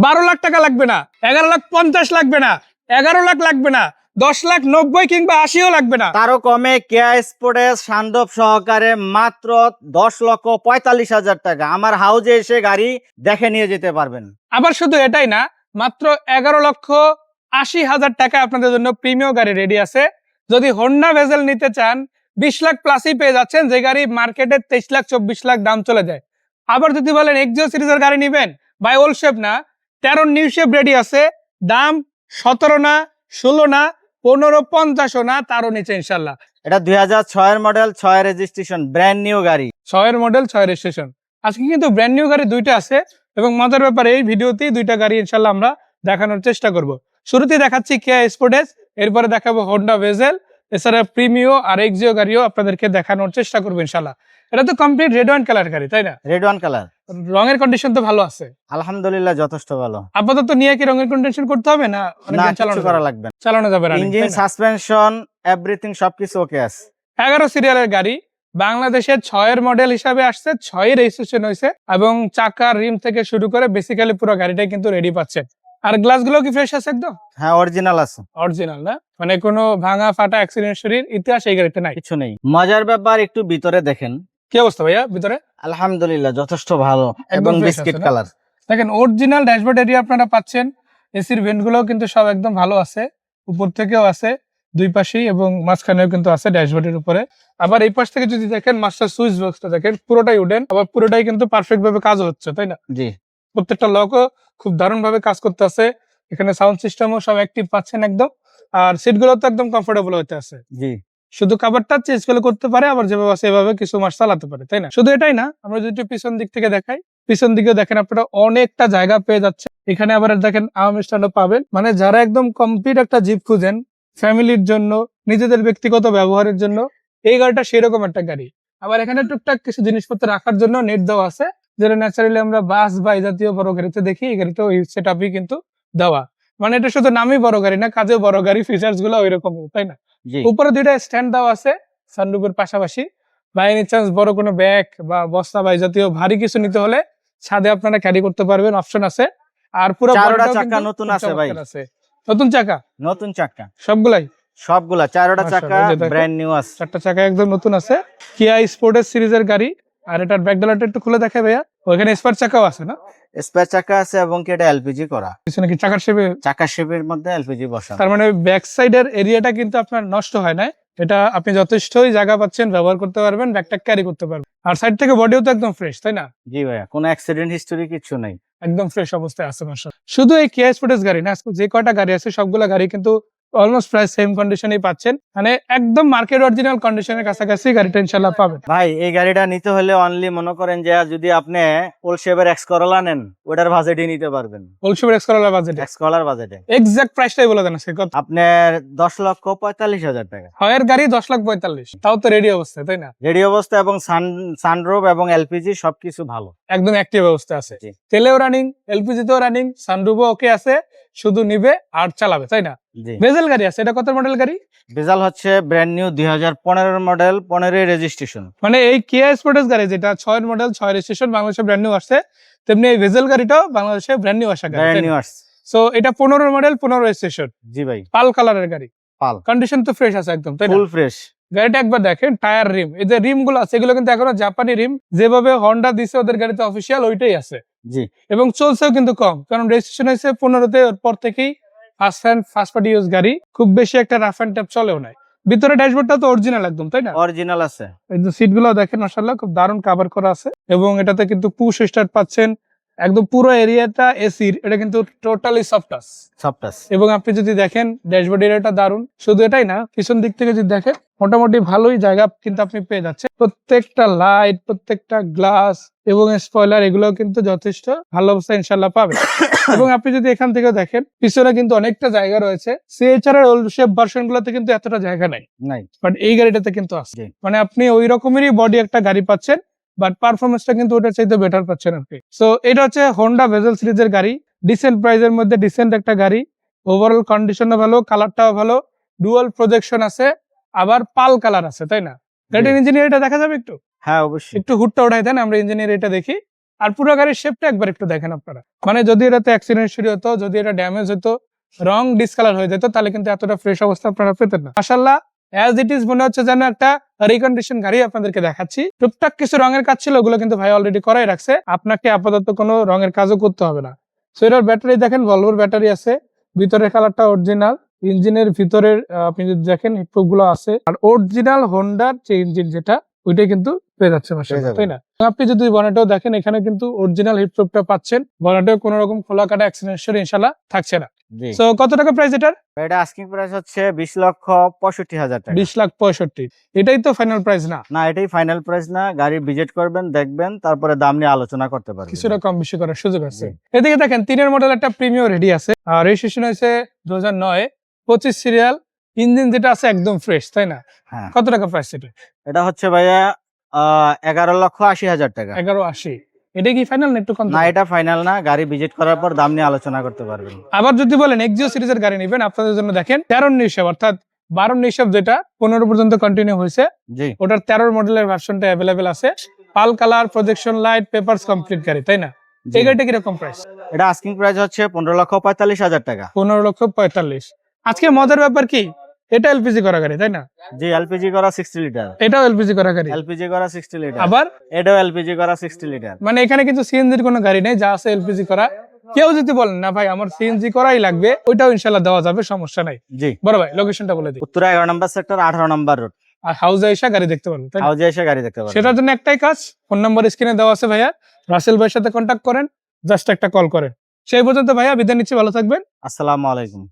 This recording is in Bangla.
12 লাখ টাকা লাগবে না, 11,50,000 লাগবে না, 11 লাখ লাগবে না, 10,90,000 কিংবা 80ও লাগবে না। তারও কমে কেয়া স্পোর্টেস সান্ডপ সহকারে মাত্র 10,45,000 টাকা আমার হাউজে এসে গাড়ি দেখে নিয়ে যেতে পারবেন। আবার শুধু এটাই না, মাত্র 11,80,000 টাকা আপনাদের জন্য প্রিমিয়াম গাড়ি রেডি আছে। যদি হোন্ডা ভেজেল নিতে চান 20 লাখ প্লাসই পেয়ে যাচ্ছেন, যে গাড়ি মার্কেটে 23 লাখ 24 লাখ দাম চলে যায়। আবার যদি বলেন এক্সিও সিরিজের গাড়ি নিবেন, বাই ওল্ড শেপ না, 13 নিউ শেপ রেডি আছে, দাম 17 না, 16 না, 15, 50 না, তারও নিচে ইনশাল্লাহ। এটা 2006 মডেল, 6 রেজিস্ট্রেশন, ব্র্যান্ড নিউ গাড়ি। 6 মডেল 6 রেজিস্ট্রেশন। আজকে কিন্তু ব্র্যান্ড নিউ গাড়ি দুইটা আছে, এবং মজার ব্যাপারে এই ভিডিওতেই দুইটা গাড়ি ইনশাল্লাহ আমরা দেখানোর চেষ্টা করব। শুরুতেই দেখাচ্ছি কেয়া স্পোর্টেস, এরপরে দেখাবো হোন্ডা ভেজেল, এছাড়া প্রিমিও আর এক্সিও গাড়িও আপনাদেরকে দেখানোর চেষ্টা করবো ইনশাল্লাহ। এটা তো কমপ্লিট রেড ওয়াইন কালার গাড়ি, তাই না? Red one colour. রঙের কন্ডিশন তো ভালো আছে আলহামদুলিল্লাহ যথেষ্ট ভালো। আপাতত নিয়ে কি রঙের কন্ডিশন করতে হবে না? না, কিছু করা লাগবে না। চালানো যাবে, ইঞ্জিন, সাসপেনশন, এভরিথিং সবকিছু ওকে আছে। 11 সিরিয়ালের গাড়ি, বাংলাদেশের 6 মডেল হিসাবে আসছে, 6 রেজিস্ট্রেশন হয়েছে, এবং চাকা রিম থেকে শুরু করে বেসিক্যালি পুরো গাড়িটাই কিন্তু রেডি পাচ্ছেন। আর গ্লাস গুলো কি ফ্রেশ আছে একদম? হ্যাঁ, অরিজিনাল আছে। অরিজিনাল না, মানে কোনো ভাঙা ফাটা অ্যাক্সিডেন্ট শরীর ইতিহাস এই গাড়িতে নাই, কিছু নেই। মজার ব্যাপার একটু ভিতরে দেখেন। কি অবস্থা ভাইয়া ভিতরে? আলহামদুলিল্লাহ যথেষ্ট ভালো এবং fresh বিস্কিট আছে না? কালার। দেখেন অরিজিনাল ড্যাশবোর্ড এরিয়া আপনারা পাচ্ছেন, এসির ভেন্ট গুলো কিন্তু সব একদম ভালো আছে, উপর থেকেও আছে, দুই পাশেই, এবং মাঝখানেও কিন্তু আছে ড্যাশবোর্ডের উপরে। আবার এই পাশ থেকে যদি দেখেন মাস্টার সুইচ বক্সটা দেখেন, পুরোটাই উডেন, আবার পুরোটাই কিন্তু পারফেক্ট ভাবে কাজ হচ্ছে, তাই না? জি, প্রত্যেকটা লকও খুব দারুণ ভাবে কাজ করতে আছে। এখানে সাউন্ড সিস্টেমও সব অ্যাক্টিভ পাচ্ছেন একদম, আর সিট গুলো তো একদম কমফোর্টেবল হতে আছে। জি। শুধু কাভারটা চেঞ্জ করতে পারে, আবার যেভাবে আছে এভাবে কিছু মাস চালাতে পারে, তাই না? শুধু এটাই না, আমরা যদি পিছন দিক থেকে দেখাই, পিছন দিকেও দেখেন আপনারা অনেকটা জায়গা পেয়ে যাচ্ছে। এখানে আবার দেখেন আর্ম স্ট্যান্ডও পাবেন, মানে যারা একদম কমপ্লিট একটা জিপ খুঁজেন ফ্যামিলির জন্য, নিজেদের ব্যক্তিগত ব্যবহারের জন্য, এই গাড়িটা সেরকম একটা গাড়ি। আবার এখানে টুকটাক কিছু জিনিসপত্র রাখার জন্য নেট দেওয়া আছে, যেটা ন্যাচারালি আমরা বাস বা এই জাতীয় বড় গাড়িতে দেখি, এই গাড়িতে ওই সেট আপই কিন্তু দেওয়া। মানে এটা শুধু নামই বড় গাড়ি না, কাজেও বড় গাড়ি, ফিচার্স গুলো ওই রকম, তাই না? জি। উপরে দুইটা স্ট্যান্ড দেওয়া আছে সানরুফের পাশাপাশি, বাই এনি চান্স বড় কোনো ব্যাগ বা বস্তা বা এই জাতীয় ভারী কিছু নিতে হলে ছাদে আপনারা ক্যারি করতে পারবেন, অপশন আছে। আর পুরো চারোটা বডিটাও চাকা কিন্তু নতুন খুব আছে ভাই। চমৎকার আছে। নতুন চাকা, নতুন চাকা সবগুলাই সবগুলা, চারোটা চাকা মাশাআল্লাহ, এই যে দেখেন। ব্র্যান্ড নিউ আছে। 4টা চাকা একদম নতুন আছে, কিয়া স্পোর্টেস সিরিজের গাড়ি। আর এটার ব্যাক ডালাটা একটু খুলে দেখাই ভাইয়া, ওখানে স্পার চাকাও আছে না? স্পেয়ার চাকা আছে এবং কি এটা এলপিজি করা, পিছনে কি চাকার শেপে? চাকা শেপের মধ্যে এলপিজি বসানো। তার মানে ব্যাক সাইডের এরিয়াটা কিন্তু আপনার নষ্ট হয় না, এটা আপনি যথেষ্টই জায়গা পাচ্ছেন, ব্যবহার করতে পারবেন, ব্যাগটা ক্যারি করতে পারবেন। আর সাইড থেকে বডিও তো একদম ফ্রেশ, তাই না? জি ভাইয়া, কোনো অ্যাক্সিডেন্ট হিস্টোরি কিছু নাই, একদম ফ্রেশ অবস্থায় আছে মাশাআল্লাহ। শুধু এই কিয়া স্পোর্টেস গাড়ি না, আজকে যে কয়টা গাড়ি আছে সবগুলা গাড়ি কিন্তু অলমোস্ট প্রায় সেম কন্ডিশনেই পাচ্ছেন, মানে একদম মার্কেট অরিজিনাল কন্ডিশনের কাছাকাছি গাড়িটা ইনশাআল্লাহ পাবেন। ভাই এই গাড়িটা নিতে হলে অনলি মনে করেন যে যদি আপনি ওল্ড শেপের এক্স করলা নেন, ওটার বাজেটই নিতে পারবেন। হোলসেল এক্স করার বাজেটে এক্স কলার বাজেটে এক্সাক্ট প্রাইসটাই বলে দেন আজকে কত? আপনার 10,45,000 টাকা। হয়ের গাড়ি 10,45,000, তাও তো রেডি অবস্থায়, তাই না? রেডি অবস্থা এবং সানরুফ এবং এলপিজি সবকিছু ভালো, একদম অ্যাক্টিভ অবস্থা আছে, জি। তেলেও রানিং, এলপিজি তেও রানিং, সানরুফও ওকে আছে, শুধু নিবে আর চালাবে, তাই না? জি। ভেজেল গাড়ি আছে, এটা কত মডেল গাড়ি? ভেজাল হচ্ছে ব্র্যান্ড নিউ 2015 মডেল, 15 রেজিস্ট্রেশন। মানে এই কিয়া স্পোর্টেস গাড়ি যেটা 6 মডেল 6 রেজিস্ট্রেশন বাংলাদেশে ব্র্যান্ড নিউ আসছে, তেমনি এই ভেজেল গাড়িটাও বাংলাদেশে ব্র্যান্ড নিউ আসা গাড়ি। ব্র্যান্ড নিউ আসছে। সো এটা 15 মডেল 15 রেজিস্ট্রেশন, জি ভাই, পাল কালারের গাড়ি, পাল, কন্ডিশন তো ফ্রেশ আছে একদম, তাই না? Full fresh. গাড়িটা একবার দেখেন, টায়ার রিম, এই যে রিম গুলো আছে এগুলো কিন্তু এখনো জাপানি রিম, যেভাবে হন্ডা দিছে ওদের গাড়িতে অফিসিয়াল ওইটাই আছে। জি। এবং চলছেও কিন্তু কম, কারণ রেজিস্ট্রেশন হয়েছে 15-তে, ওর পর থেকেই ফার্স্ট পার্টি ইউজ গাড়ি, খুব বেশি একটা রাফ এন্ড টাফ চলেও নাই। ভিতরে ড্যাশবোর্ডটা তো অরিজিনাল একদম, তাই না? অরিজিনাল আছে। এই যে সিট গুলো দেখেন মাশাআল্লাহ খুব দারুণ কভার করা আছে, এবং এটাতে কিন্তু পুশ স্টার্ট পাচ্ছেন, একদম পুরো এরিয়াটা এসির, এটা কিন্তু টোটালি সফট টাচ। সবটাস। এবং আপনি যদি দেখেন ড্যাশবোর্ড এরিয়াটা দারুণ, শুধু এটাই না, পিছন দিক থেকে যদি দেখেন মোটামুটি ভালোই জায়গা কিন্তু আপনি পেয়ে যাচ্ছেন। প্রত্যেকটা লাইট, প্রত্যেকটা গ্লাস এবং স্পয়লার এগুলো কিন্তু যথেষ্ট ভালো অবস্থায় ইনশাআল্লাহ পাবেন। এবং আপনি যদি এখান থেকে দেখেন পিছনে কিন্তু অনেকটা জায়গা রয়েছে, সিএইচআর এর ওল্ড শেপ ভার্সন গুলোতে কিন্তু এতটা জায়গা নাই, নাই। বাট এই গাড়িটাতে কিন্তু আছে। জি। মানে আপনি ওই রকমেরই বডি একটা গাড়ি পাচ্ছেন, বাট পারফরমেন্সটা কিন্তু ওটার চাইতে বেটার পাচ্ছেন আপনি। সো এটা হচ্ছে হোন্ডা ভেজেল সিরিজের গাড়ি, ডিসেন্ট প্রাইসের মধ্যে ডিসেন্ট একটা গাড়ি, ওভারঅল কন্ডিশনও ভালো, কালারটাও ভালো, ডুয়াল প্রজেকশন আছে, আবার পাল কালার আছে, তাই না? গাড়ির ইঞ্জিনিয়ারটা দেখা যাবে একটু? হ্যাঁ অবশ্যই। একটু হুডটা উঠাই দেন, আমরা ইঞ্জিনিয়ার এটা দেখি। আর পুরো গাড়ির শেপটা একবার একটু দেখেন আপনারা, মানে যদি এটাতে অ্যাক্সিডেন্ট হিস্টরি হতো, যদি এটা ড্যামেজ হতো, রং ডিসকালার হয়ে যেত, তাহলে কিন্তু এতটা ফ্রেশ অবস্থা আপনারা পেতেন না। মাশাআল্লাহ অ্যাজ ইট ইজ মনে হচ্ছে যেন একটা রিকন্ডিশন গাড়ি আপনাদেরকে দেখাচ্ছি। টুকটাক কিছু রঙের কাজ ছিল, ওগুলো কিন্তু ভাই অলরেডি করাই রাখছে, আপনাকে আপাতত কোনো রঙের কাজও করতে হবে না। সো এটার ব্যাটারি দেখেন, ভলভোর ব্যাটারি আছে, ভিতরের কালারটা অরিজিনাল, ইঞ্জিনের ভিতরের আপনি যদি দেখেন হিটপ্রুফ গুলো আছে, আর অরিজিনাল হোন্ডার যে ইঞ্জিন যেটা ওইটাই কিন্তু পেয়ে যাচ্ছে মাশাআল্লাহ, তাই না? আপনি যদি বনেটেও দেখেন, এখানে কিন্তু অরিজিনাল হিটপ্রুফটা পাচ্ছেন, বনেটেও কোনো রকম খোলা কাটা অ্যাক্সিডেন্ট হিস্টরি ইনশাআল্লাহ থাকছে না। জি। সো কত টাকা প্রাইস এটার? এটা আস্কিং প্রাইস হচ্ছে 20,65,000 টাকা। 20,65,000, এটাই তো ফাইনাল প্রাইস না? না, এটাই ফাইনাল প্রাইস না, গাড়ি ভিজিট করবেন, দেখবেন, তারপরে দাম নিয়ে আলোচনা করতে পারবেন। কিছুটা কম বেশি করার সুযোগ আছে। জি। এদিকে দেখেন 3 মডেল একটা প্রিমিয়াম রেডি আছে, আর রেজিস্ট্রেশন হয়েছে 2009, 25 সিরিয়াল, ইঞ্জিন যেটা আছে একদম ফ্রেশ, তাই না? হ্যাঁ, কত টাকা প্রাইস এটা? এটা হচ্ছে ভাইয়া 11,80,000 টাকা। 11,80, এটা কি ফাইনাল না একটু কম? না, এটা ফাইনাল না, গাড়ি ভিজিট করার পর দাম নিয়ে আলোচনা করতে পারবেন। আবার যদি বলেন এক্সিও সিরিজের গাড়ি নেবেন, আপনাদের জন্য দেখেন 13 নিশাব, অর্থাৎ 12 নিশাব যেটা 15 পর্যন্ত কন্টিনিউ হয়েছে, জি, ওটার 13 মডেলের ভার্সনটা অ্যাভেলেবেল আছে, পাল colour, projection light, papers complete গাড়ি, তাই না? জি। এই গাড়িটা কিরকম প্রাইস? এটা আস্কিং প্রাইস হচ্ছে 15,45,000 টাকা। 15,45,000। আজকে মজার ব্যাপার কি, এটা এলপিজি করা গাড়ি, তাই না? জি, এলপিজি করা 60 লিটার। এটাও এলপিজি করা গাড়ি, এলপিজি করা 60 লিটার। আবার এটাও এলপিজি করা 60 লিটার। মানে এখানে কিন্তু সিএনজির কোনো গাড়ি নেই, যা আছে এলপিজি করা। কেউ যদি বলেন না ভাই আমার সিএনজি করাই লাগবে, ওইটাও ইনশাল্লাহ দেওয়া যাবে, সমস্যা নাই। জি, বড় ভাই লোকেশনটা বলে দিই। উত্তরা 11 নম্বর সেক্টর, 18 নম্বর রোড। আর হাউজে এসে গাড়ি দেখতে পারবেন, তাই না? হাউজে এসে গাড়ি দেখতে পারবেন। সেটার জন্য একটাই কাজ, ফোন নাম্বার স্ক্রিনে দেওয়া আছে ভাইয়া, রাসেল ভাইয়ের সাথে কন্ট্যাক্ট করেন, জাস্ট একটা কল করেন। সেই পর্যন্ত ভাইয়া বিদায় নিচ্ছি, ভালো থাকবেন। আসসালামু আলাইকুম।